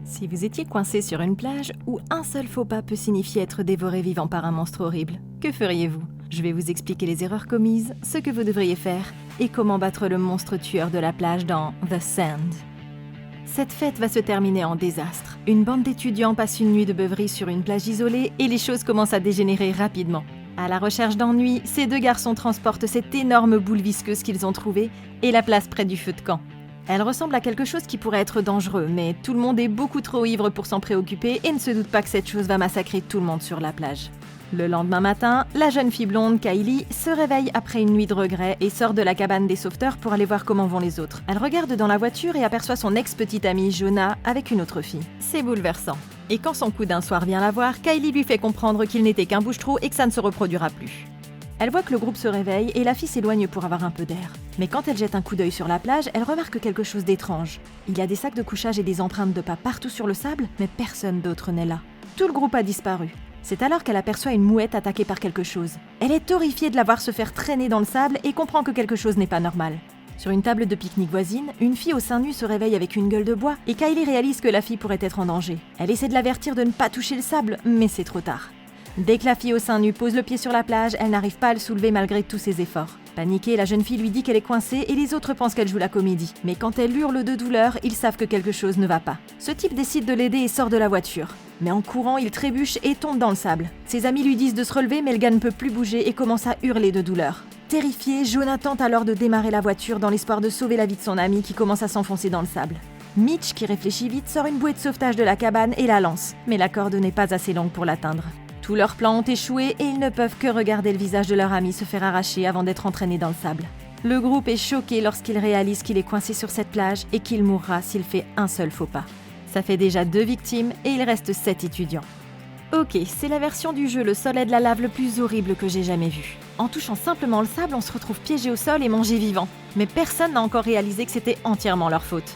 Si vous étiez coincé sur une plage où un seul faux pas peut signifier être dévoré vivant par un monstre horrible, que feriez-vous? Je vais vous expliquer les erreurs commises, ce que vous devriez faire et comment battre le monstre tueur de la plage dans The Sand. Cette fête va se terminer en désastre. Une bande d'étudiants passe une nuit de beuverie sur une plage isolée et les choses commencent à dégénérer rapidement. À la recherche d'ennui, ces deux garçons transportent cette énorme boule visqueuse qu'ils ont trouvée et la placent près du feu de camp. Elle ressemble à quelque chose qui pourrait être dangereux, mais tout le monde est beaucoup trop ivre pour s'en préoccuper et ne se doute pas que cette chose va massacrer tout le monde sur la plage. Le lendemain matin, la jeune fille blonde, Kylie, se réveille après une nuit de regret et sort de la cabane des sauveteurs pour aller voir comment vont les autres. Elle regarde dans la voiture et aperçoit son ex-petit ami Jonah avec une autre fille. C'est bouleversant. Et quand son cousin soir vient la voir, Kylie lui fait comprendre qu'il n'était qu'un bouche-trou et que ça ne se reproduira plus. Elle voit que le groupe se réveille et la fille s'éloigne pour avoir un peu d'air. Mais quand elle jette un coup d'œil sur la plage, elle remarque quelque chose d'étrange. Il y a des sacs de couchage et des empreintes de pas partout sur le sable, mais personne d'autre n'est là. Tout le groupe a disparu. C'est alors qu'elle aperçoit une mouette attaquée par quelque chose. Elle est horrifiée de la voir se faire traîner dans le sable et comprend que quelque chose n'est pas normal. Sur une table de pique-nique voisine, une fille au sein nu se réveille avec une gueule de bois et Kylie réalise que la fille pourrait être en danger. Elle essaie de l'avertir de ne pas toucher le sable, mais c'est trop tard. Dès que la fille au sein nu pose le pied sur la plage, elle n'arrive pas à le soulever malgré tous ses efforts. Paniquée, la jeune fille lui dit qu'elle est coincée et les autres pensent qu'elle joue la comédie. Mais quand elle hurle de douleur, ils savent que quelque chose ne va pas. Ce type décide de l'aider et sort de la voiture. Mais en courant, il trébuche et tombe dans le sable. Ses amis lui disent de se relever, mais le gars ne peut plus bouger et commence à hurler de douleur. Terrifié, Jonah tente alors de démarrer la voiture dans l'espoir de sauver la vie de son ami qui commence à s'enfoncer dans le sable. Mitch, qui réfléchit vite, sort une bouée de sauvetage de la cabane et la lance. Mais la corde n'est pas assez longue pour l'atteindre. Tous leurs plans ont échoué et ils ne peuvent que regarder le visage de leur ami se faire arracher avant d'être entraînés dans le sable. Le groupe est choqué lorsqu'il réalise qu'il est coincé sur cette plage et qu'il mourra s'il fait un seul faux pas. Ça fait déjà 2 victimes et il reste 7 étudiants. Ok, c'est la version du jeu Le Sol est de la lave le plus horrible que j'ai jamais vu. En touchant simplement le sable, on se retrouve piégé au sol et mangé vivant. Mais personne n'a encore réalisé que c'était entièrement leur faute.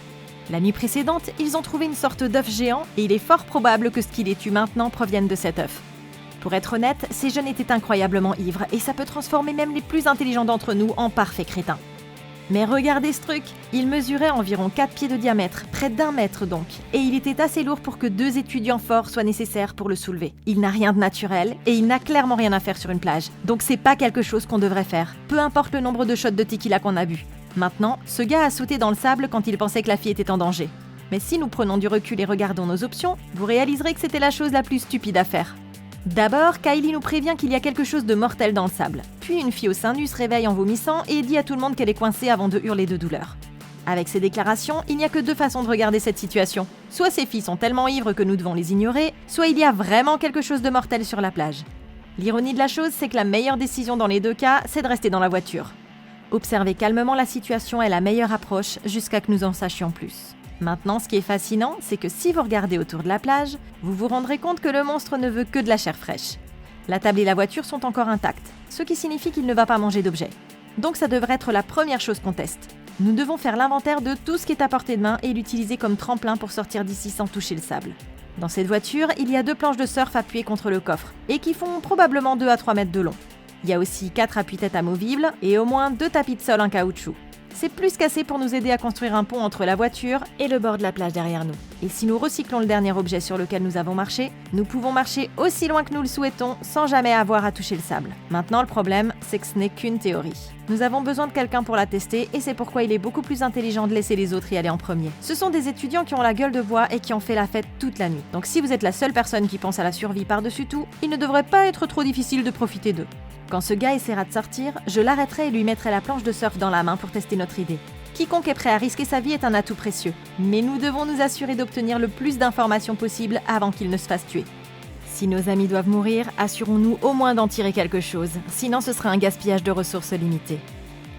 La nuit précédente, ils ont trouvé une sorte d'œuf géant et il est fort probable que ce qui les tue maintenant provienne de cet œuf. Pour être honnête, ces jeunes étaient incroyablement ivres et ça peut transformer même les plus intelligents d'entre nous en parfaits crétins. Mais regardez ce truc, il mesurait environ 4 pieds de diamètre, près d'1 mètre donc, et il était assez lourd pour que 2 étudiants forts soient nécessaires pour le soulever. Il n'a rien de naturel et il n'a clairement rien à faire sur une plage, donc c'est pas quelque chose qu'on devrait faire, peu importe le nombre de shots de tequila qu'on a bu. Maintenant, ce gars a sauté dans le sable quand il pensait que la fille était en danger. Mais si nous prenons du recul et regardons nos options, vous réaliserez que c'était la chose la plus stupide à faire. D'abord, Kylie nous prévient qu'il y a quelque chose de mortel dans le sable. Puis une fille au sein nu se réveille en vomissant et dit à tout le monde qu'elle est coincée avant de hurler de douleur. Avec ces déclarations, il n'y a que 2 façons de regarder cette situation. Soit ces filles sont tellement ivres que nous devons les ignorer, soit il y a vraiment quelque chose de mortel sur la plage. L'ironie de la chose, c'est que la meilleure décision dans les 2 cas, c'est de rester dans la voiture. Observer calmement la situation est la meilleure approche jusqu'à que nous en sachions plus. Maintenant, ce qui est fascinant, c'est que si vous regardez autour de la plage, vous vous rendrez compte que le monstre ne veut que de la chair fraîche. La table et la voiture sont encore intactes, ce qui signifie qu'il ne va pas manger d'objets. Donc ça devrait être la première chose qu'on teste. Nous devons faire l'inventaire de tout ce qui est à portée de main et l'utiliser comme tremplin pour sortir d'ici sans toucher le sable. Dans cette voiture, il y a 2 planches de surf appuyées contre le coffre, et qui font probablement 2 à 3 mètres de long. Il y a aussi 4 appuis-têtes amovibles et au moins 2 tapis de sol en caoutchouc. C'est plus qu'assez pour nous aider à construire un pont entre la voiture et le bord de la plage derrière nous. Et si nous recyclons le dernier objet sur lequel nous avons marché, nous pouvons marcher aussi loin que nous le souhaitons sans jamais avoir à toucher le sable. Maintenant, le problème, c'est que ce n'est qu'une théorie. Nous avons besoin de quelqu'un pour la tester et c'est pourquoi il est beaucoup plus intelligent de laisser les autres y aller en premier. Ce sont des étudiants qui ont la gueule de bois et qui ont fait la fête toute la nuit. Donc si vous êtes la seule personne qui pense à la survie par-dessus tout, il ne devrait pas être trop difficile de profiter d'eux. Quand ce gars essaiera de sortir, je l'arrêterai et lui mettrai la planche de surf dans la main pour tester notre idée. Quiconque est prêt à risquer sa vie est un atout précieux, mais nous devons nous assurer d'obtenir le plus d'informations possible avant qu'il ne se fasse tuer. Si nos amis doivent mourir, assurons-nous au moins d'en tirer quelque chose, sinon ce sera un gaspillage de ressources limitées.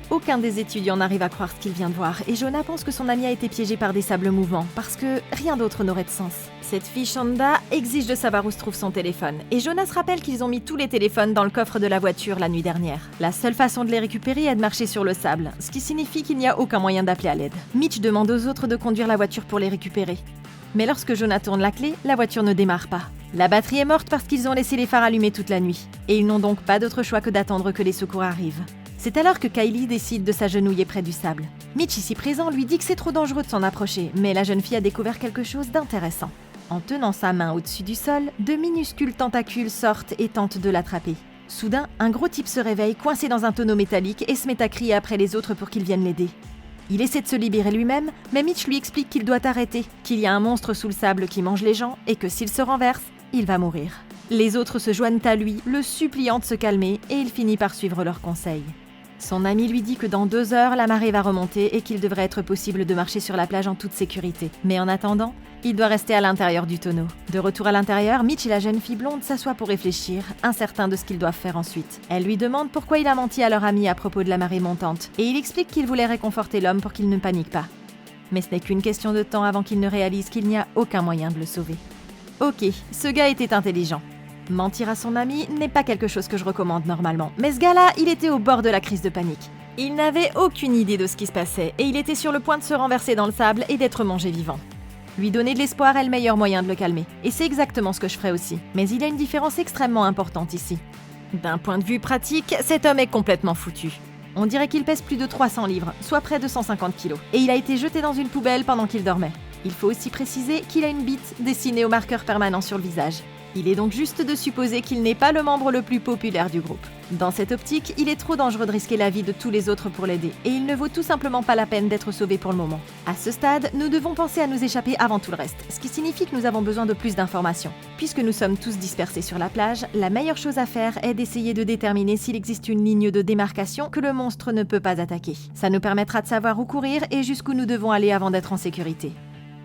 Aucun des étudiants n'arrive à croire ce qu'il vient de voir et Jonah pense que son ami a été piégé par des sables mouvants parce que rien d'autre n'aurait de sens. Cette fille Shonda exige de savoir où se trouve son téléphone et Jonah se rappelle qu'ils ont mis tous les téléphones dans le coffre de la voiture la nuit dernière. La seule façon de les récupérer est de marcher sur le sable, ce qui signifie qu'il n'y a aucun moyen d'appeler à l'aide. Mitch demande aux autres de conduire la voiture pour les récupérer. Mais lorsque Jonah tourne la clé, la voiture ne démarre pas. La batterie est morte parce qu'ils ont laissé les phares allumés toute la nuit et ils n'ont donc pas d'autre choix que d'attendre que les secours arrivent. C'est alors que Kylie décide de s'agenouiller près du sable. Mitch, ici présent, lui dit que c'est trop dangereux de s'en approcher, mais la jeune fille a découvert quelque chose d'intéressant. En tenant sa main au-dessus du sol, de minuscules tentacules sortent et tentent de l'attraper. Soudain, un gros type se réveille, coincé dans un tonneau métallique, et se met à crier après les autres pour qu'ils viennent l'aider. Il essaie de se libérer lui-même, mais Mitch lui explique qu'il doit arrêter, qu'il y a un monstre sous le sable qui mange les gens, et que s'il se renverse, il va mourir. Les autres se joignent à lui, le suppliant de se calmer, et il finit par suivre leurs conseils. Son ami lui dit que dans 2 heures, la marée va remonter et qu'il devrait être possible de marcher sur la plage en toute sécurité. Mais en attendant, il doit rester à l'intérieur du tonneau. De retour à l'intérieur, Mitch et la jeune fille blonde s'assoient pour réfléchir, incertains de ce qu'ils doivent faire ensuite. Elle lui demande pourquoi il a menti à leur ami à propos de la marée montante, et il explique qu'il voulait réconforter l'homme pour qu'il ne panique pas. Mais ce n'est qu'une question de temps avant qu'il ne réalise qu'il n'y a aucun moyen de le sauver. Ok, ce gars était intelligent. Mentir à son ami n'est pas quelque chose que je recommande normalement, mais ce gars-là, il était au bord de la crise de panique. Il n'avait aucune idée de ce qui se passait, et il était sur le point de se renverser dans le sable et d'être mangé vivant. Lui donner de l'espoir est le meilleur moyen de le calmer, et c'est exactement ce que je ferais aussi. Mais il y a une différence extrêmement importante ici. D'un point de vue pratique, cet homme est complètement foutu. On dirait qu'il pèse plus de 300 livres, soit près de 150 kilos, et il a été jeté dans une poubelle pendant qu'il dormait. Il faut aussi préciser qu'il a une bite dessinée au marqueur permanent sur le visage. Il est donc juste de supposer qu'il n'est pas le membre le plus populaire du groupe. Dans cette optique, il est trop dangereux de risquer la vie de tous les autres pour l'aider, et il ne vaut tout simplement pas la peine d'être sauvé pour le moment. À ce stade, nous devons penser à nous échapper avant tout le reste, ce qui signifie que nous avons besoin de plus d'informations. Puisque nous sommes tous dispersés sur la plage, la meilleure chose à faire est d'essayer de déterminer s'il existe une ligne de démarcation que le monstre ne peut pas attaquer. Ça nous permettra de savoir où courir et jusqu'où nous devons aller avant d'être en sécurité.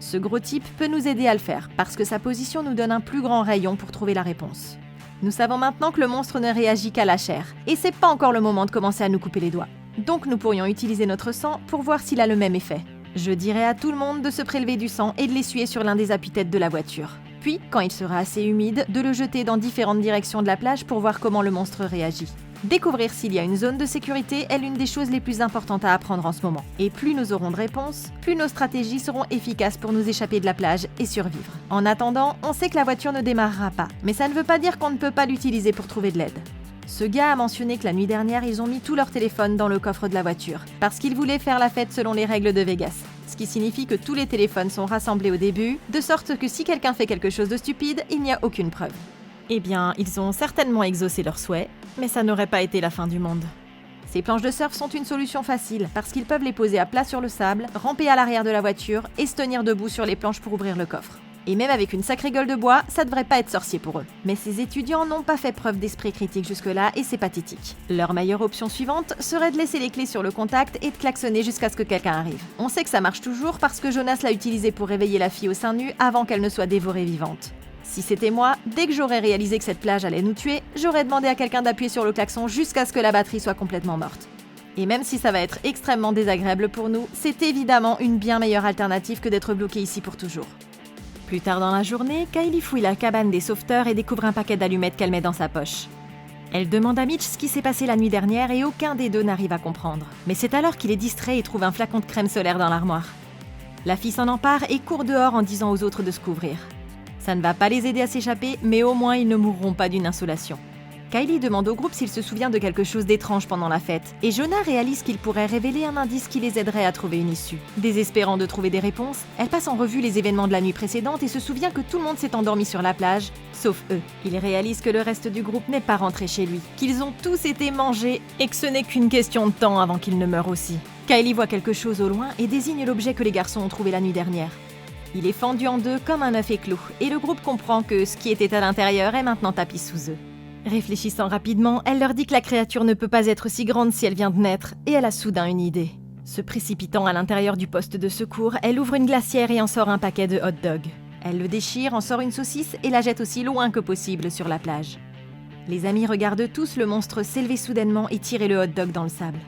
Ce gros type peut nous aider à le faire, parce que sa position nous donne un plus grand rayon pour trouver la réponse. Nous savons maintenant que le monstre ne réagit qu'à la chair, et c'est pas encore le moment de commencer à nous couper les doigts. Donc nous pourrions utiliser notre sang pour voir s'il a le même effet. Je dirais à tout le monde de se prélever du sang et de l'essuyer sur l'un des appuis-têtes de la voiture. Puis, quand il sera assez humide, de le jeter dans différentes directions de la plage pour voir comment le monstre réagit. Découvrir s'il y a une zone de sécurité est l'une des choses les plus importantes à apprendre en ce moment. Et plus nous aurons de réponses, plus nos stratégies seront efficaces pour nous échapper de la plage et survivre. En attendant, on sait que la voiture ne démarrera pas, mais ça ne veut pas dire qu'on ne peut pas l'utiliser pour trouver de l'aide. Ce gars a mentionné que la nuit dernière, ils ont mis tout leur téléphone dans le coffre de la voiture, parce qu'ils voulaient faire la fête selon les règles de Vegas. Ce qui signifie que tous les téléphones sont rassemblés au début, de sorte que si quelqu'un fait quelque chose de stupide, il n'y a aucune preuve. Eh bien, ils ont certainement exaucé leurs souhaits, mais ça n'aurait pas été la fin du monde. Ces planches de surf sont une solution facile, parce qu'ils peuvent les poser à plat sur le sable, ramper à l'arrière de la voiture et se tenir debout sur les planches pour ouvrir le coffre. Et même avec une sacrée gueule de bois, ça devrait pas être sorcier pour eux. Mais ces étudiants n'ont pas fait preuve d'esprit critique jusque-là et c'est pathétique. Leur meilleure option suivante serait de laisser les clés sur le contact et de klaxonner jusqu'à ce que quelqu'un arrive. On sait que ça marche toujours parce que Jonas l'a utilisé pour réveiller la fille au sein nu avant qu'elle ne soit dévorée vivante. Si c'était moi, dès que j'aurais réalisé que cette plage allait nous tuer, j'aurais demandé à quelqu'un d'appuyer sur le klaxon jusqu'à ce que la batterie soit complètement morte. Et même si ça va être extrêmement désagréable pour nous, c'est évidemment une bien meilleure alternative que d'être bloqué ici pour toujours. Plus tard dans la journée, Kylie fouille la cabane des sauveteurs et découvre un paquet d'allumettes qu'elle met dans sa poche. Elle demande à Mitch ce qui s'est passé la nuit dernière et aucun des deux n'arrive à comprendre. Mais c'est alors qu'il est distrait et trouve un flacon de crème solaire dans l'armoire. La fille s'en empare et court dehors en disant aux autres de se couvrir. Ça ne va pas les aider à s'échapper, mais au moins ils ne mourront pas d'une insolation. Kylie demande au groupe s'il se souvient de quelque chose d'étrange pendant la fête, et Jonah réalise qu'il pourrait révéler un indice qui les aiderait à trouver une issue. Désespérant de trouver des réponses, elle passe en revue les événements de la nuit précédente et se souvient que tout le monde s'est endormi sur la plage, sauf eux. Il réalise que le reste du groupe n'est pas rentré chez lui, qu'ils ont tous été mangés et que ce n'est qu'une question de temps avant qu'ils ne meurent aussi. Kylie voit quelque chose au loin et désigne l'objet que les garçons ont trouvé la nuit dernière. Il est fendu en deux comme un œuf éclos, et le groupe comprend que ce qui était à l'intérieur est maintenant tapis sous eux. Réfléchissant rapidement, elle leur dit que la créature ne peut pas être si grande si elle vient de naître, et elle a soudain une idée. Se précipitant à l'intérieur du poste de secours, elle ouvre une glacière et en sort un paquet de hot dogs. Elle le déchire, en sort une saucisse et la jette aussi loin que possible sur la plage. Les amis regardent tous le monstre s'élever soudainement et tirer le hot dog dans le sable.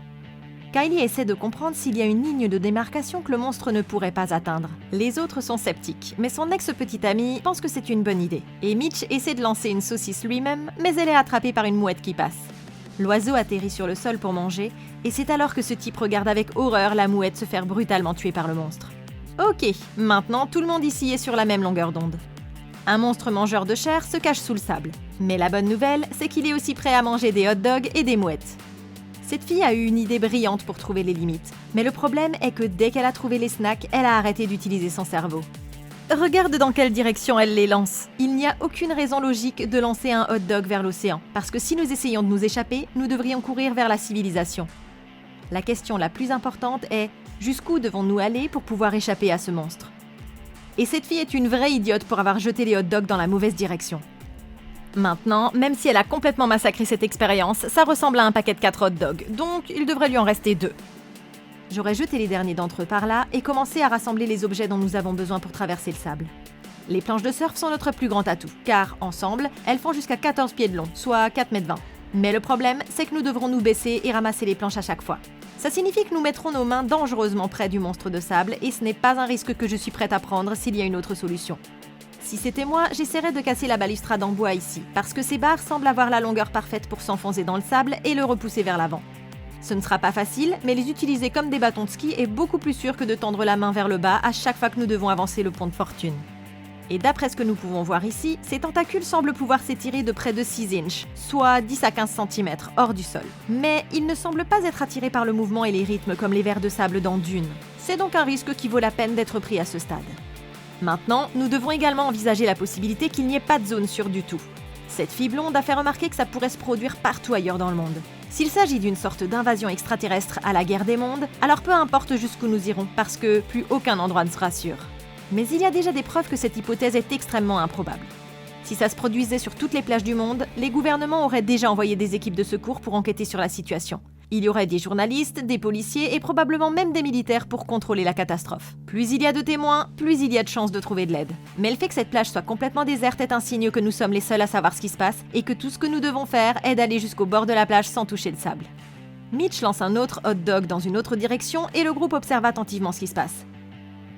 Kylie essaie de comprendre s'il y a une ligne de démarcation que le monstre ne pourrait pas atteindre. Les autres sont sceptiques, mais son ex-petite amie pense que c'est une bonne idée. Et Mitch essaie de lancer une saucisse lui-même, mais elle est attrapée par une mouette qui passe. L'oiseau atterrit sur le sol pour manger, et c'est alors que ce type regarde avec horreur la mouette se faire brutalement tuer par le monstre. Ok, maintenant tout le monde ici est sur la même longueur d'onde. Un monstre mangeur de chair se cache sous le sable. Mais la bonne nouvelle, c'est qu'il est aussi prêt à manger des hot dogs et des mouettes. Cette fille a eu une idée brillante pour trouver les limites. Mais le problème est que dès qu'elle a trouvé les snacks, elle a arrêté d'utiliser son cerveau. Regarde dans quelle direction elle les lance. Il n'y a aucune raison logique de lancer un hot dog vers l'océan, parce que si nous essayons de nous échapper, nous devrions courir vers la civilisation. La question la plus importante est, jusqu'où devons-nous aller pour pouvoir échapper à ce monstre? Et cette fille est une vraie idiote pour avoir jeté les hot dogs dans la mauvaise direction. Maintenant, même si elle a complètement massacré cette expérience, ça ressemble à un paquet de 4 hot dogs, donc il devrait lui en rester 2. J'aurais jeté les derniers d'entre eux par là et commencé à rassembler les objets dont nous avons besoin pour traverser le sable. Les planches de surf sont notre plus grand atout, car, ensemble, elles font jusqu'à 14 pieds de long, soit 4,20 m. Mais le problème, c'est que nous devrons nous baisser et ramasser les planches à chaque fois. Ça signifie que nous mettrons nos mains dangereusement près du monstre de sable et ce n'est pas un risque que je suis prête à prendre s'il y a une autre solution. Si c'était moi, j'essaierais de casser la balustrade en bois ici, parce que ces barres semblent avoir la longueur parfaite pour s'enfoncer dans le sable et le repousser vers l'avant. Ce ne sera pas facile, mais les utiliser comme des bâtons de ski est beaucoup plus sûr que de tendre la main vers le bas à chaque fois que nous devons avancer le pont de fortune. Et d'après ce que nous pouvons voir ici, ces tentacules semblent pouvoir s'étirer de près de 6 inches, soit 10 à 15 cm, hors du sol. Mais ils ne semblent pas être attirés par le mouvement et les rythmes comme les vers de sable dans Dune. C'est donc un risque qui vaut la peine d'être pris à ce stade. Maintenant, nous devons également envisager la possibilité qu'il n'y ait pas de zone sûre du tout. Cette fille blonde a fait remarquer que ça pourrait se produire partout ailleurs dans le monde. S'il s'agit d'une sorte d'invasion extraterrestre à la guerre des mondes, alors peu importe jusqu'où nous irons, parce que plus aucun endroit ne sera sûr. Mais il y a déjà des preuves que cette hypothèse est extrêmement improbable. Si ça se produisait sur toutes les plages du monde, les gouvernements auraient déjà envoyé des équipes de secours pour enquêter sur la situation. Il y aurait des journalistes, des policiers et probablement même des militaires pour contrôler la catastrophe. Plus il y a de témoins, plus il y a de chances de trouver de l'aide. Mais le fait que cette plage soit complètement déserte est un signe que nous sommes les seuls à savoir ce qui se passe et que tout ce que nous devons faire est d'aller jusqu'au bord de la plage sans toucher le sable. Mitch lance un autre hot dog dans une autre direction et le groupe observe attentivement ce qui se passe.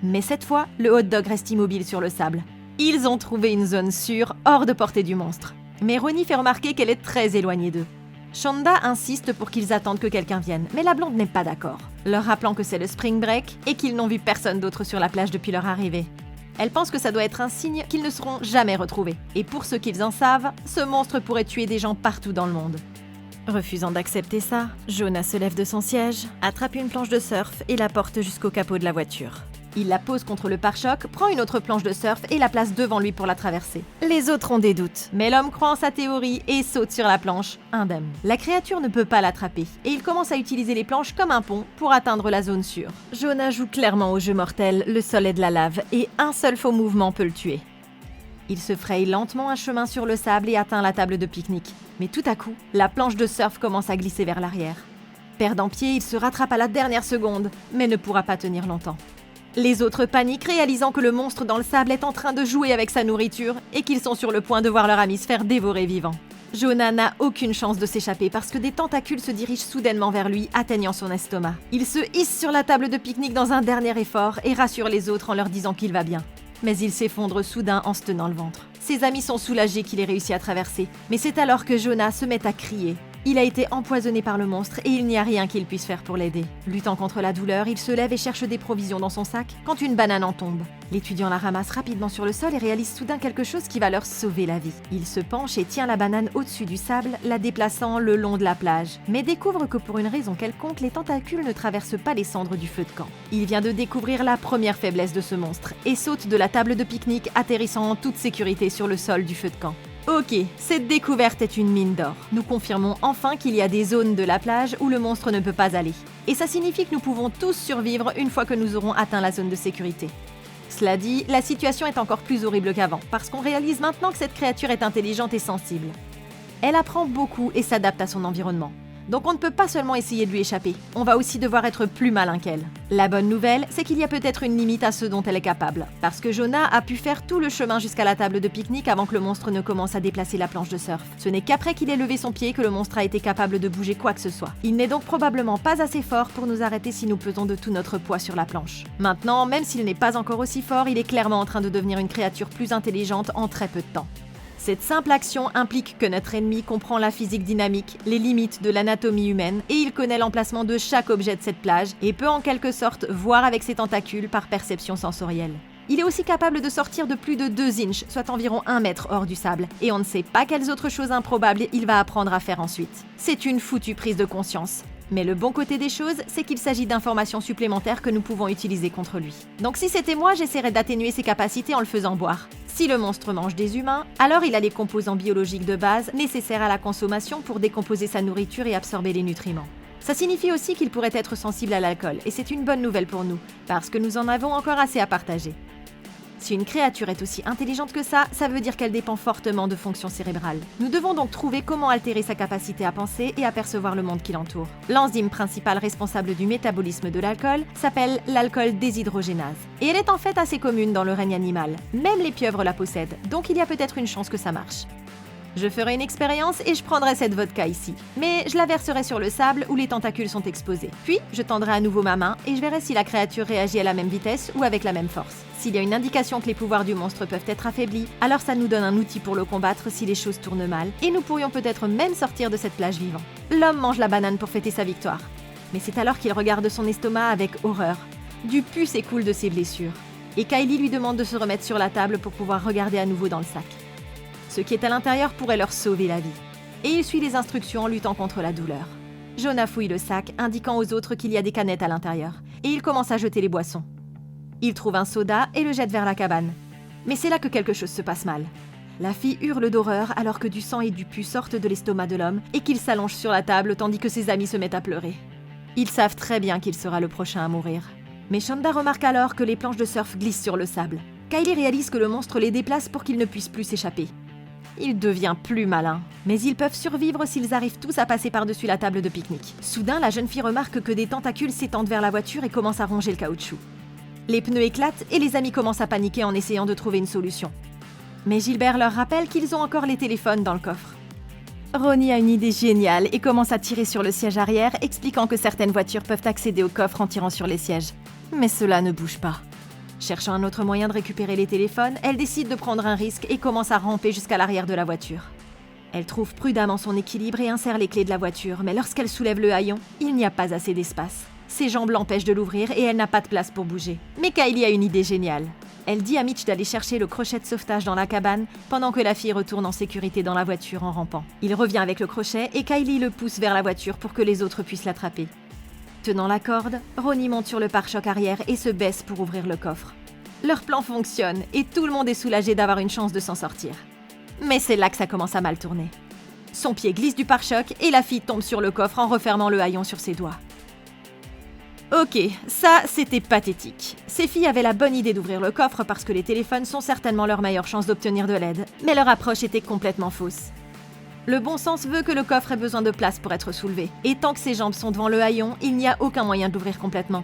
Mais cette fois, le hot dog reste immobile sur le sable. Ils ont trouvé une zone sûre, hors de portée du monstre. Mais Ronnie fait remarquer qu'elle est très éloignée d'eux. Shonda insiste pour qu'ils attendent que quelqu'un vienne, mais la blonde n'est pas d'accord, leur rappelant que c'est le spring break et qu'ils n'ont vu personne d'autre sur la plage depuis leur arrivée. Elle pense que ça doit être un signe qu'ils ne seront jamais retrouvés. Et pour ceux qu'ils en savent, ce monstre pourrait tuer des gens partout dans le monde. Refusant d'accepter ça, Jonah se lève de son siège, attrape une planche de surf et la porte jusqu'au capot de la voiture. Il la pose contre le pare-choc, prend une autre planche de surf et la place devant lui pour la traverser. Les autres ont des doutes, mais l'homme croit en sa théorie et saute sur la planche, indemne. La créature ne peut pas l'attraper, et il commence à utiliser les planches comme un pont pour atteindre la zone sûre. Jonah joue clairement au jeu mortel, le sol est de la lave, et un seul faux mouvement peut le tuer. Il se fraye lentement un chemin sur le sable et atteint la table de pique-nique. Mais tout à coup, la planche de surf commence à glisser vers l'arrière. Perdant pied, il se rattrape à la dernière seconde, mais ne pourra pas tenir longtemps. Les autres paniquent, réalisant que le monstre dans le sable est en train de jouer avec sa nourriture et qu'ils sont sur le point de voir leur ami se faire dévorer vivant. Jonah n'a aucune chance de s'échapper parce que des tentacules se dirigent soudainement vers lui, atteignant son estomac. Il se hisse sur la table de pique-nique dans un dernier effort et rassure les autres en leur disant qu'il va bien. Mais il s'effondre soudain en se tenant le ventre. Ses amis sont soulagés qu'il ait réussi à traverser, mais c'est alors que Jonah se met à crier. Il a été empoisonné par le monstre et il n'y a rien qu'il puisse faire pour l'aider. Luttant contre la douleur, il se lève et cherche des provisions dans son sac quand une banane en tombe. L'étudiant la ramasse rapidement sur le sol et réalise soudain quelque chose qui va leur sauver la vie. Il se penche et tient la banane au-dessus du sable, la déplaçant le long de la plage, mais découvre que pour une raison quelconque, les tentacules ne traversent pas les cendres du feu de camp. Il vient de découvrir la première faiblesse de ce monstre et saute de la table de pique-nique, atterrissant en toute sécurité sur le sol du feu de camp. Ok, cette découverte est une mine d'or. Nous confirmons enfin qu'il y a des zones de la plage où le monstre ne peut pas aller. Et ça signifie que nous pouvons tous survivre une fois que nous aurons atteint la zone de sécurité. Cela dit, la situation est encore plus horrible qu'avant, parce qu'on réalise maintenant que cette créature est intelligente et sensible. Elle apprend beaucoup et s'adapte à son environnement. Donc on ne peut pas seulement essayer de lui échapper, on va aussi devoir être plus malin qu'elle. La bonne nouvelle, c'est qu'il y a peut-être une limite à ce dont elle est capable, parce que Jonah a pu faire tout le chemin jusqu'à la table de pique-nique avant que le monstre ne commence à déplacer la planche de surf. Ce n'est qu'après qu'il ait levé son pied que le monstre a été capable de bouger quoi que ce soit. Il n'est donc probablement pas assez fort pour nous arrêter si nous pesons de tout notre poids sur la planche. Maintenant, même s'il n'est pas encore aussi fort, il est clairement en train de devenir une créature plus intelligente en très peu de temps. Cette simple action implique que notre ennemi comprend la physique dynamique, les limites de l'anatomie humaine, et il connaît l'emplacement de chaque objet de cette plage et peut en quelque sorte voir avec ses tentacules par perception sensorielle. Il est aussi capable de sortir de plus de 2 inches, soit environ 1 mètre hors du sable, et on ne sait pas quelles autres choses improbables il va apprendre à faire ensuite. C'est une foutue prise de conscience. Mais le bon côté des choses, c'est qu'il s'agit d'informations supplémentaires que nous pouvons utiliser contre lui. Donc si c'était moi, j'essaierais d'atténuer ses capacités en le faisant boire. Si le monstre mange des humains, alors il a les composants biologiques de base nécessaires à la consommation pour décomposer sa nourriture et absorber les nutriments. Ça signifie aussi qu'il pourrait être sensible à l'alcool, et c'est une bonne nouvelle pour nous, parce que nous en avons encore assez à partager. Si une créature est aussi intelligente que ça veut dire qu'elle dépend fortement de fonctions cérébrales. Nous devons donc trouver comment altérer sa capacité à penser et à percevoir le monde qui l'entoure. L'enzyme principale responsable du métabolisme de l'alcool s'appelle l'alcool déshydrogénase. Et elle est en fait assez commune dans le règne animal. Même les pieuvres la possèdent, donc il y a peut-être une chance que ça marche. Je ferai une expérience et je prendrai cette vodka ici. Mais je la verserai sur le sable où les tentacules sont exposés. Puis, je tendrai à nouveau ma main et je verrai si la créature réagit à la même vitesse ou avec la même force. S'il y a une indication que les pouvoirs du monstre peuvent être affaiblis, alors ça nous donne un outil pour le combattre si les choses tournent mal, et nous pourrions peut-être même sortir de cette plage vivant. L'homme mange la banane pour fêter sa victoire. Mais c'est alors qu'il regarde son estomac avec horreur. Du pus s'écoule de ses blessures. Et Kylie lui demande de se remettre sur la table pour pouvoir regarder à nouveau dans le sac. Ce qui est à l'intérieur pourrait leur sauver la vie. Et il suit les instructions en luttant contre la douleur. Jonah fouille le sac, indiquant aux autres qu'il y a des canettes à l'intérieur, et il commence à jeter les boissons. Il trouve un soda et le jette vers la cabane. Mais c'est là que quelque chose se passe mal. La fille hurle d'horreur alors que du sang et du pus sortent de l'estomac de l'homme et qu'il s'allonge sur la table tandis que ses amis se mettent à pleurer. Ils savent très bien qu'il sera le prochain à mourir. Mais Shonda remarque alors que les planches de surf glissent sur le sable. Kylie réalise que le monstre les déplace pour qu'ils ne puissent plus s'échapper. Il devient plus malin. Mais ils peuvent survivre s'ils arrivent tous à passer par-dessus la table de pique-nique. Soudain, la jeune fille remarque que des tentacules s'étendent vers la voiture et commencent à ronger le caoutchouc. Les pneus éclatent et les amis commencent à paniquer en essayant de trouver une solution. Mais Gilbert leur rappelle qu'ils ont encore les téléphones dans le coffre. Ronnie a une idée géniale et commence à tirer sur le siège arrière, expliquant que certaines voitures peuvent accéder au coffre en tirant sur les sièges. Mais cela ne bouge pas. Cherchant un autre moyen de récupérer les téléphones, elle décide de prendre un risque et commence à ramper jusqu'à l'arrière de la voiture. Elle trouve prudemment son équilibre et insère les clés de la voiture, mais lorsqu'elle soulève le haillon, il n'y a pas assez d'espace. Ses jambes l'empêchent de l'ouvrir et elle n'a pas de place pour bouger. Mais Kylie a une idée géniale. Elle dit à Mitch d'aller chercher le crochet de sauvetage dans la cabane pendant que la fille retourne en sécurité dans la voiture en rampant. Il revient avec le crochet et Kylie le pousse vers la voiture pour que les autres puissent l'attraper. Tenant la corde, Ronnie monte sur le pare-choc arrière et se baisse pour ouvrir le coffre. Leur plan fonctionne et tout le monde est soulagé d'avoir une chance de s'en sortir. Mais c'est là que ça commence à mal tourner. Son pied glisse du pare-choc et la fille tombe sur le coffre en refermant le haillon sur ses doigts. Ok, ça c'était pathétique. Ces filles avaient la bonne idée d'ouvrir le coffre parce que les téléphones sont certainement leur meilleure chance d'obtenir de l'aide, mais leur approche était complètement fausse. Le bon sens veut que le coffre ait besoin de place pour être soulevé, et tant que ses jambes sont devant le haillon, il n'y a aucun moyen de l'ouvrir complètement.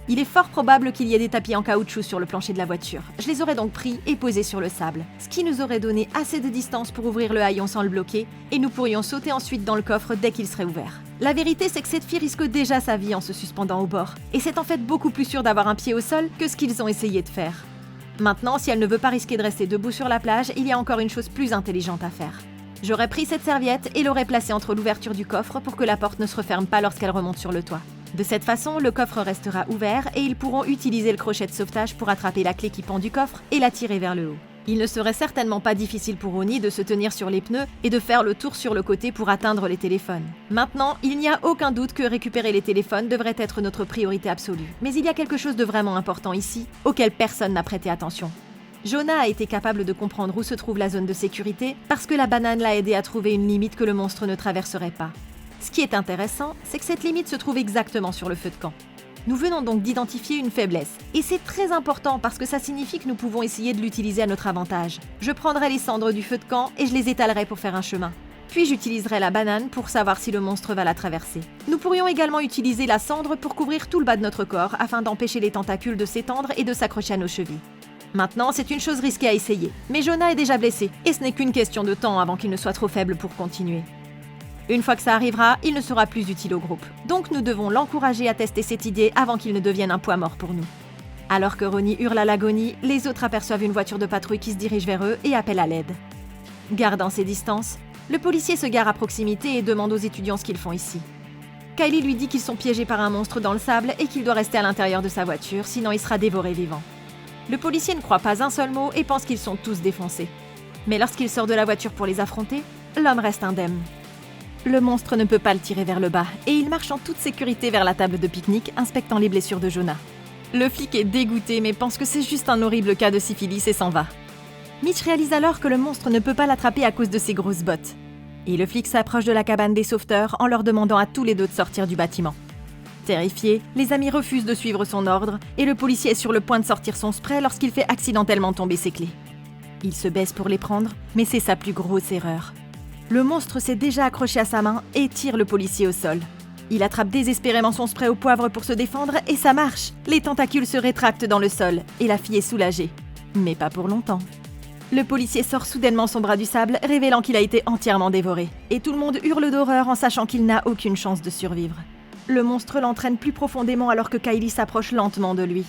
Il est fort probable qu'il y ait des tapis en caoutchouc sur le plancher de la voiture. Je les aurais donc pris et posés sur le sable, ce qui nous aurait donné assez de distance pour ouvrir le haillon sans le bloquer, et nous pourrions sauter ensuite dans le coffre dès qu'il serait ouvert. La vérité, c'est que cette fille risque déjà sa vie en se suspendant au bord, et c'est en fait beaucoup plus sûr d'avoir un pied au sol que ce qu'ils ont essayé de faire. Maintenant, si elle ne veut pas risquer de rester debout sur la plage, il y a encore une chose plus intelligente à faire. J'aurais pris cette serviette et l'aurais placée entre l'ouverture du coffre pour que la porte ne se referme pas lorsqu'elle remonte sur le toit. De cette façon, le coffre restera ouvert et ils pourront utiliser le crochet de sauvetage pour attraper la clé qui pend du coffre et la tirer vers le haut. Il ne serait certainement pas difficile pour Ronnie de se tenir sur les pneus et de faire le tour sur le côté pour atteindre les téléphones. Maintenant, il n'y a aucun doute que récupérer les téléphones devrait être notre priorité absolue. Mais il y a quelque chose de vraiment important ici, auquel personne n'a prêté attention. Jonah a été capable de comprendre où se trouve la zone de sécurité parce que la banane l'a aidé à trouver une limite que le monstre ne traverserait pas. Ce qui est intéressant, c'est que cette limite se trouve exactement sur le feu de camp. Nous venons donc d'identifier une faiblesse, et c'est très important parce que ça signifie que nous pouvons essayer de l'utiliser à notre avantage. Je prendrai les cendres du feu de camp et je les étalerai pour faire un chemin. Puis j'utiliserai la banane pour savoir si le monstre va la traverser. Nous pourrions également utiliser la cendre pour couvrir tout le bas de notre corps afin d'empêcher les tentacules de s'étendre et de s'accrocher à nos chevilles. Maintenant, c'est une chose risquée à essayer, mais Jonah est déjà blessé, et ce n'est qu'une question de temps avant qu'il ne soit trop faible pour continuer. Une fois que ça arrivera, il ne sera plus utile au groupe. Donc nous devons l'encourager à tester cette idée avant qu'il ne devienne un poids mort pour nous. Alors que Ronnie hurle à l'agonie, les autres aperçoivent une voiture de patrouille qui se dirige vers eux et appellent à l'aide. Gardant ses distances, le policier se gare à proximité et demande aux étudiants ce qu'ils font ici. Kylie lui dit qu'ils sont piégés par un monstre dans le sable et qu'il doit rester à l'intérieur de sa voiture, sinon il sera dévoré vivant. Le policier ne croit pas un seul mot et pense qu'ils sont tous défoncés. Mais lorsqu'il sort de la voiture pour les affronter, l'homme reste indemne. Le monstre ne peut pas le tirer vers le bas et il marche en toute sécurité vers la table de pique-nique, inspectant les blessures de Jonah. Le flic est dégoûté mais pense que c'est juste un horrible cas de syphilis et s'en va. Mitch réalise alors que le monstre ne peut pas l'attraper à cause de ses grosses bottes. Et le flic s'approche de la cabane des sauveteurs en leur demandant à tous les deux de sortir du bâtiment. Terrifiés, les amis refusent de suivre son ordre et le policier est sur le point de sortir son spray lorsqu'il fait accidentellement tomber ses clés. Il se baisse pour les prendre, mais c'est sa plus grosse erreur. Le monstre s'est déjà accroché à sa main et tire le policier au sol. Il attrape désespérément son spray au poivre pour se défendre et ça marche. Les tentacules se rétractent dans le sol et la fille est soulagée. Mais pas pour longtemps. Le policier sort soudainement son bras du sable, révélant qu'il a été entièrement dévoré. Et tout le monde hurle d'horreur en sachant qu'il n'a aucune chance de survivre. Le monstre l'entraîne plus profondément alors que Kylie s'approche lentement de lui.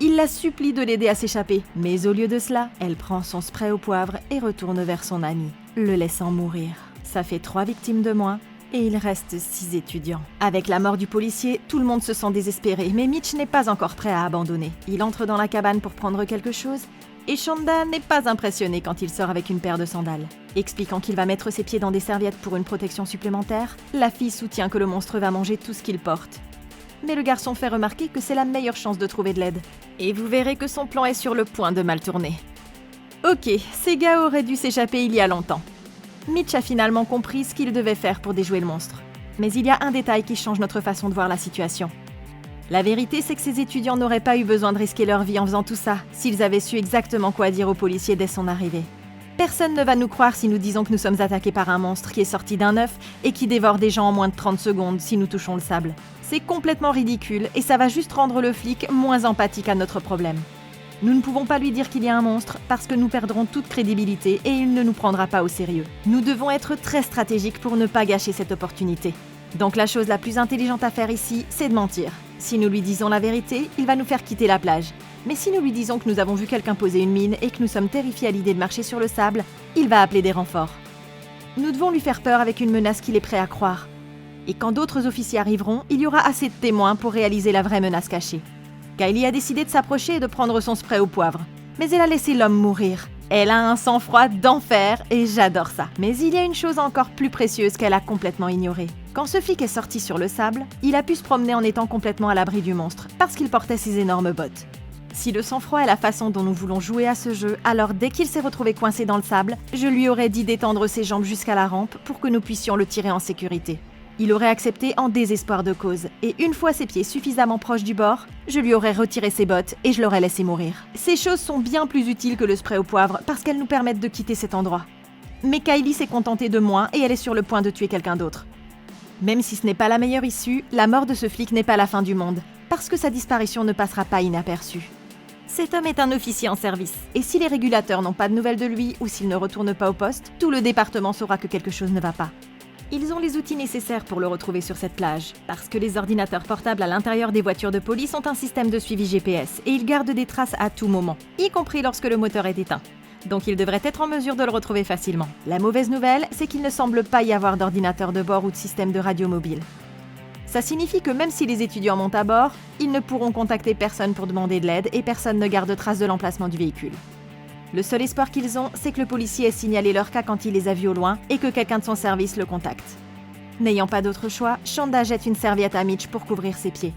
Il la supplie de l'aider à s'échapper, mais au lieu de cela, elle prend son spray au poivre et retourne vers son ami, le laissant mourir. Ça fait 3 victimes de moins, et il reste 6 étudiants. Avec la mort du policier, tout le monde se sent désespéré, mais Mitch n'est pas encore prêt à abandonner. Il entre dans la cabane pour prendre quelque chose, et Shonda n'est pas impressionné quand il sort avec une paire de sandales. Expliquant qu'il va mettre ses pieds dans des serviettes pour une protection supplémentaire, la fille soutient que le monstre va manger tout ce qu'il porte. Mais le garçon fait remarquer que c'est la meilleure chance de trouver de l'aide. Et vous verrez que son plan est sur le point de mal tourner. Ok, ces gars auraient dû s'échapper il y a longtemps. Mitch a finalement compris ce qu'il devait faire pour déjouer le monstre. Mais il y a un détail qui change notre façon de voir la situation. La vérité, c'est que ces étudiants n'auraient pas eu besoin de risquer leur vie en faisant tout ça, s'ils avaient su exactement quoi dire au policier dès son arrivée. Personne ne va nous croire si nous disons que nous sommes attaqués par un monstre qui est sorti d'un œuf et qui dévore des gens en moins de 30 secondes si nous touchons le sable. C'est complètement ridicule et ça va juste rendre le flic moins empathique à notre problème. Nous ne pouvons pas lui dire qu'il y a un monstre parce que nous perdrons toute crédibilité et il ne nous prendra pas au sérieux. Nous devons être très stratégiques pour ne pas gâcher cette opportunité. Donc la chose la plus intelligente à faire ici, c'est de mentir. Si nous lui disons la vérité, il va nous faire quitter la plage. Mais si nous lui disons que nous avons vu quelqu'un poser une mine et que nous sommes terrifiés à l'idée de marcher sur le sable, il va appeler des renforts. Nous devons lui faire peur avec une menace qu'il est prêt à croire. Et quand d'autres officiers arriveront, il y aura assez de témoins pour réaliser la vraie menace cachée. Kylie a décidé de s'approcher et de prendre son spray au poivre. Mais elle a laissé l'homme mourir. Elle a un sang-froid d'enfer et j'adore ça. Mais il y a une chose encore plus précieuse qu'elle a complètement ignorée. Quand ce flic est sorti sur le sable, il a pu se promener en étant complètement à l'abri du monstre, parce qu'il portait ses énormes bottes. Si le sang-froid est la façon dont nous voulons jouer à ce jeu, alors dès qu'il s'est retrouvé coincé dans le sable, je lui aurais dit d'étendre ses jambes jusqu'à la rampe pour que nous puissions le tirer en sécurité. Il aurait accepté en désespoir de cause, et une fois ses pieds suffisamment proches du bord, je lui aurais retiré ses bottes et je l'aurais laissé mourir. Ces choses sont bien plus utiles que le spray au poivre parce qu'elles nous permettent de quitter cet endroit. Mais Kylie s'est contentée de moins et elle est sur le point de tuer quelqu'un d'autre. Même si ce n'est pas la meilleure issue, la mort de ce flic n'est pas la fin du monde, parce que sa disparition ne passera pas inaperçue. Cet homme est un officier en service, et si les régulateurs n'ont pas de nouvelles de lui ou s'il ne retourne pas au poste, tout le département saura que quelque chose ne va pas. Ils ont les outils nécessaires pour le retrouver sur cette plage, parce que les ordinateurs portables à l'intérieur des voitures de police ont un système de suivi GPS et ils gardent des traces à tout moment, y compris lorsque le moteur est éteint. Donc ils devraient être en mesure de le retrouver facilement. La mauvaise nouvelle, c'est qu'il ne semble pas y avoir d'ordinateur de bord ou de système de radio mobile. Ça signifie que même si les étudiants montent à bord, ils ne pourront contacter personne pour demander de l'aide et personne ne garde trace de l'emplacement du véhicule. Le seul espoir qu'ils ont, c'est que le policier ait signalé leur cas quand il les a vus au loin et que quelqu'un de son service le contacte. N'ayant pas d'autre choix, Shonda jette une serviette à Mitch pour couvrir ses pieds.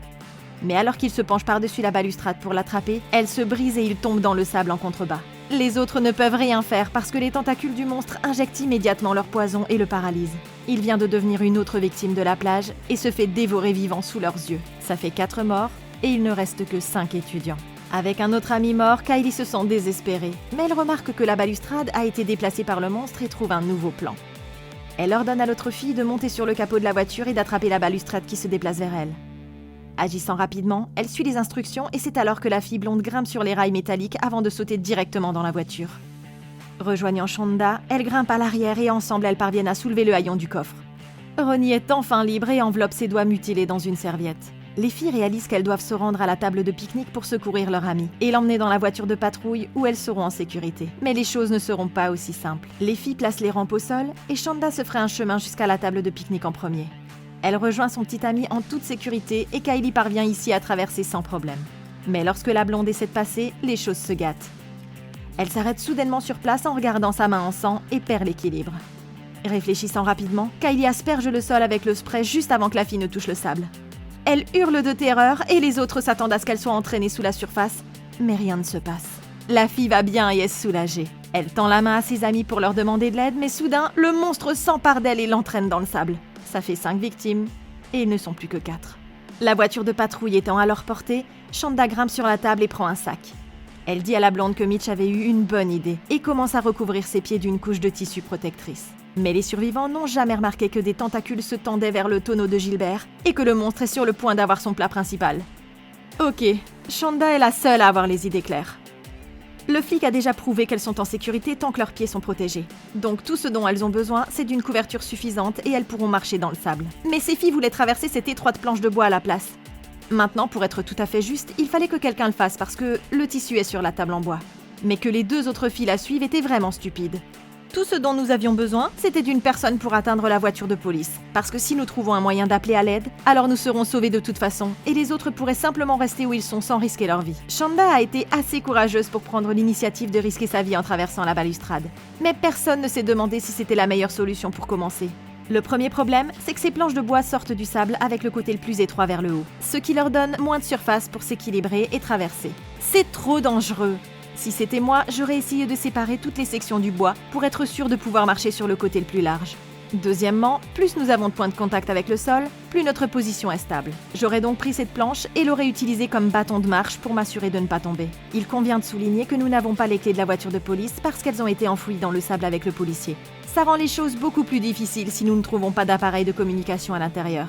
Mais alors qu'il se penche par-dessus la balustrade pour l'attraper, elle se brise et il tombe dans le sable en contrebas. Les autres ne peuvent rien faire parce que les tentacules du monstre injectent immédiatement leur poison et le paralysent. Il vient de devenir une autre victime de la plage et se fait dévorer vivant sous leurs yeux. Ça fait 4 morts et il ne reste que 5 étudiants. Avec un autre ami mort, Kylie se sent désespérée, mais elle remarque que la balustrade a été déplacée par le monstre et trouve un nouveau plan. Elle ordonne à l'autre fille de monter sur le capot de la voiture et d'attraper la balustrade qui se déplace vers elle. Agissant rapidement, elle suit les instructions et c'est alors que la fille blonde grimpe sur les rails métalliques avant de sauter directement dans la voiture. Rejoignant Shonda, elle grimpe à l'arrière et ensemble elles parviennent à soulever le haillon du coffre. Ronnie est enfin libre et enveloppe ses doigts mutilés dans une serviette. Les filles réalisent qu'elles doivent se rendre à la table de pique-nique pour secourir leur amie et l'emmener dans la voiture de patrouille où elles seront en sécurité. Mais les choses ne seront pas aussi simples. Les filles placent les rampes au sol et Shonda se ferait un chemin jusqu'à la table de pique-nique en premier. Elle rejoint son petit ami en toute sécurité et Kylie parvient ici à traverser sans problème. Mais lorsque la blonde essaie de passer, les choses se gâtent. Elle s'arrête soudainement sur place en regardant sa main en sang et perd l'équilibre. Réfléchissant rapidement, Kylie asperge le sol avec le spray juste avant que la fille ne touche le sable. Elle hurle de terreur et les autres s'attendent à ce qu'elle soit entraînée sous la surface, mais rien ne se passe. La fille va bien et est soulagée. Elle tend la main à ses amis pour leur demander de l'aide, mais soudain, le monstre s'empare d'elle et l'entraîne dans le sable. Ça fait 5 victimes, et ils ne sont plus que 4. La voiture de patrouille étant à leur portée, Shonda grimpe sur la table et prend un sac. Elle dit à la blonde que Mitch avait eu une bonne idée et commence à recouvrir ses pieds d'une couche de tissu protectrice. Mais les survivants n'ont jamais remarqué que des tentacules se tendaient vers le tonneau de Gilbert et que le monstre est sur le point d'avoir son plat principal. Ok, Shonda est la seule à avoir les idées claires. Le flic a déjà prouvé qu'elles sont en sécurité tant que leurs pieds sont protégés. Donc tout ce dont elles ont besoin, c'est d'une couverture suffisante et elles pourront marcher dans le sable. Mais ces filles voulaient traverser cette étroite planche de bois à la place. Maintenant, pour être tout à fait juste, il fallait que quelqu'un le fasse parce que le tissu est sur la table en bois. Mais que les 2 autres filles la suivent était vraiment stupide. Tout ce dont nous avions besoin, c'était d'une personne pour atteindre la voiture de police. Parce que si nous trouvons un moyen d'appeler à l'aide, alors nous serons sauvés de toute façon, et les autres pourraient simplement rester où ils sont sans risquer leur vie. Shonda a été assez courageuse pour prendre l'initiative de risquer sa vie en traversant la balustrade. Mais personne ne s'est demandé si c'était la meilleure solution pour commencer. Le premier problème, c'est que ces planches de bois sortent du sable avec le côté le plus étroit vers le haut, ce qui leur donne moins de surface pour s'équilibrer et traverser. C'est trop dangereux! Si c'était moi, j'aurais essayé de séparer toutes les sections du bois pour être sûr de pouvoir marcher sur le côté le plus large. Deuxièmement, plus nous avons de points de contact avec le sol, plus notre position est stable. J'aurais donc pris cette planche et l'aurais utilisée comme bâton de marche pour m'assurer de ne pas tomber. Il convient de souligner que nous n'avons pas les clés de la voiture de police parce qu'elles ont été enfouies dans le sable avec le policier. Ça rend les choses beaucoup plus difficiles si nous ne trouvons pas d'appareil de communication à l'intérieur.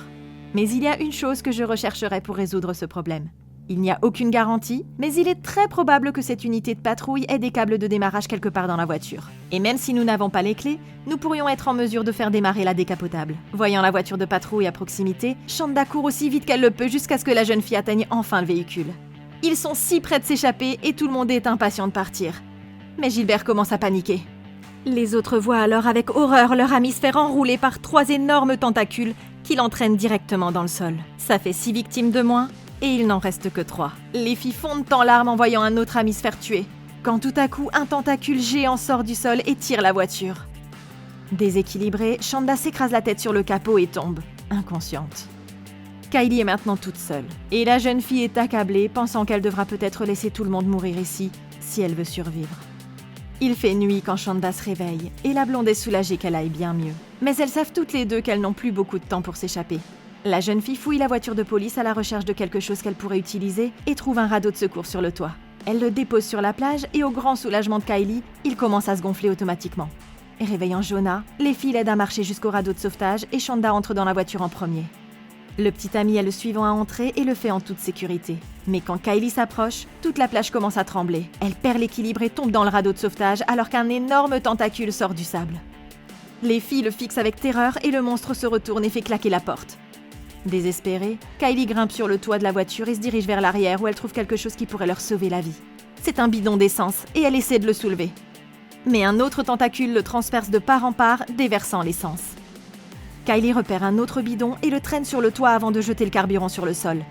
Mais il y a une chose que je rechercherai pour résoudre ce problème. Il n'y a aucune garantie, mais il est très probable que cette unité de patrouille ait des câbles de démarrage quelque part dans la voiture. Et même si nous n'avons pas les clés, nous pourrions être en mesure de faire démarrer la décapotable. Voyant la voiture de patrouille à proximité, Shonda court aussi vite qu'elle le peut jusqu'à ce que la jeune fille atteigne enfin le véhicule. Ils sont si près de s'échapper et tout le monde est impatient de partir. Mais Gilbert commence à paniquer. Les autres voient alors avec horreur leur ami se faire enrouler par 3 énormes tentacules qui l'entraînent directement dans le sol. Ça fait 6 victimes de moins, et il n'en reste que 3. Les filles fondent en larmes en voyant un autre ami se faire tuer, quand tout à coup un tentacule géant sort du sol et tire la voiture. Déséquilibrée, Shonda s'écrase la tête sur le capot et tombe, inconsciente. Kylie est maintenant toute seule, et la jeune fille est accablée, pensant qu'elle devra peut-être laisser tout le monde mourir ici, si elle veut survivre. Il fait nuit quand Shonda se réveille, et la blonde est soulagée qu'elle aille bien mieux. Mais elles savent toutes les deux qu'elles n'ont plus beaucoup de temps pour s'échapper. La jeune fille fouille la voiture de police à la recherche de quelque chose qu'elle pourrait utiliser et trouve un radeau de secours sur le toit. Elle le dépose sur la plage et au grand soulagement de Kylie, il commence à se gonfler automatiquement. Réveillant Jonah, les filles l'aident à marcher jusqu'au radeau de sauvetage et Shonda entre dans la voiture en premier. Le petit ami est le suivant à entrer et le fait en toute sécurité. Mais quand Kylie s'approche, toute la plage commence à trembler. Elle perd l'équilibre et tombe dans le radeau de sauvetage alors qu'un énorme tentacule sort du sable. Les filles le fixent avec terreur et le monstre se retourne et fait claquer la porte. Désespérée, Kylie grimpe sur le toit de la voiture et se dirige vers l'arrière où elle trouve quelque chose qui pourrait leur sauver la vie. C'est un bidon d'essence et elle essaie de le soulever. Mais un autre tentacule le transperce de part en part, déversant l'essence. Kylie repère un autre bidon et le traîne sur le toit avant de jeter le carburant sur le sol.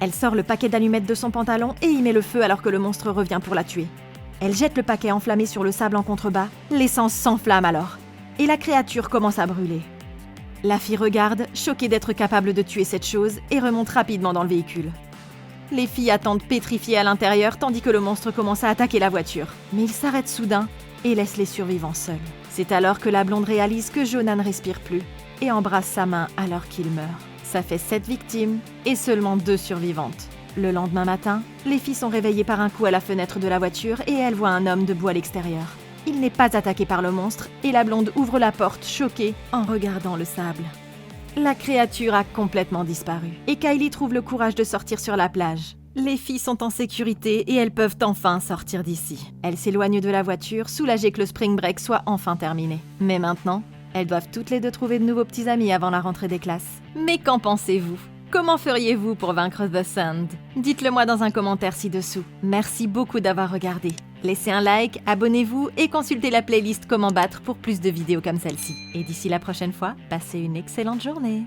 Elle sort le paquet d'allumettes de son pantalon et y met le feu alors que le monstre revient pour la tuer. Elle jette le paquet enflammé sur le sable en contrebas, l'essence s'enflamme alors. Et la créature commence à brûler. La fille regarde, choquée d'être capable de tuer cette chose, et remonte rapidement dans le véhicule. Les filles attendent pétrifiées à l'intérieur tandis que le monstre commence à attaquer la voiture. Mais il s'arrête soudain et laisse les survivants seuls. C'est alors que la blonde réalise que Jonah ne respire plus et embrasse sa main alors qu'il meurt. Ça fait 7 victimes et seulement 2 survivantes. Le lendemain matin, les filles sont réveillées par un coup à la fenêtre de la voiture et elles voient un homme debout à l'extérieur. Il n'est pas attaqué par le monstre et la blonde ouvre la porte, choquée, en regardant le sable. La créature a complètement disparu et Kylie trouve le courage de sortir sur la plage. Les filles sont en sécurité et elles peuvent enfin sortir d'ici. Elles s'éloignent de la voiture, soulagées que le spring break soit enfin terminé. Mais maintenant, elles doivent toutes les deux trouver de nouveaux petits amis avant la rentrée des classes. Mais qu'en pensez-vous ? Comment feriez-vous pour vaincre The Sand ? Dites-le moi dans un commentaire ci-dessous. Merci beaucoup d'avoir regardé. Laissez un like, abonnez-vous et consultez la playlist Comment battre pour plus de vidéos comme celle-ci. Et d'ici la prochaine fois, passez une excellente journée.